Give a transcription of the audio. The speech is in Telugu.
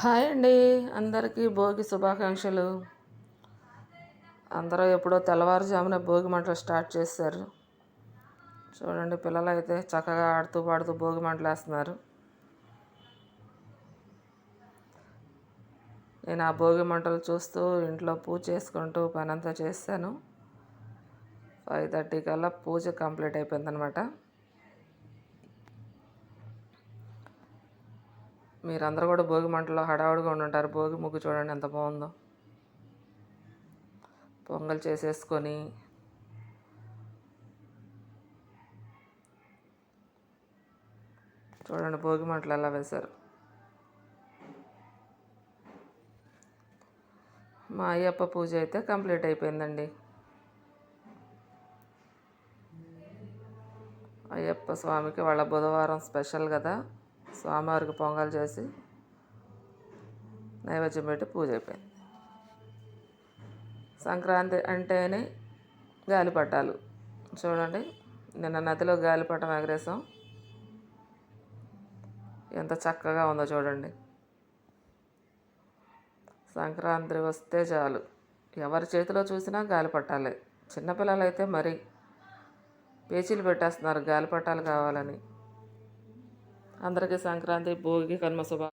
హాయ్ అండి. అందరికీ భోగి శుభాకాంక్షలు. అందరూ ఎప్పుడో తెల్లవారుజామున భోగి మంటలు స్టార్ట్ చేశారు. చూడండి, పిల్లలు అయితే చక్కగా ఆడుతూ పాడుతూ భోగి మంటలు వేస్తున్నారు. నేను ఆ భోగి మంటలు చూస్తూ ఇంట్లో పూజ చేసుకుంటూ పనంతా చేశాను. 5:30 కల్లా పూజ కంప్లీట్ అయిపోయిందనమాట. మీరందరూ కూడా భోగి మంటల్లో హడావుడిగా ఉండుంటారు. భోగి ముగ్గు చూడండి ఎంత బాగుందో. పొంగల్ చేసేసుకొని చూడండి భోగి మంటలు ఎలా వేశారు. మా అయ్యప్ప పూజ అయితే కంప్లీట్ అయిపోయిందండి. అయ్యప్ప స్వామికి వాళ్ళ బుధవారం స్పెషల్ కదా, స్వామివారికి పొంగల్ చేసి నైవేద్యం పెట్టి పూజ అయిపోయింది. సంక్రాంతి అంటేనే గాలిపటాలు. చూడండి, నిన్న నదిలో గాలిపటం ఎగరేసాం. ఎంత చక్కగా ఉందో చూడండి. సంక్రాంతి వస్తే చాలు ఎవరి చేతిలో చూసినా గాలిపటాలే. చిన్నపిల్లలు అయితే మరి పేచీలు పెట్టేస్తున్నారు గాలిపటాలు కావాలని. అందరికీ సంక్రాంతి భోగి కనుమ శుభ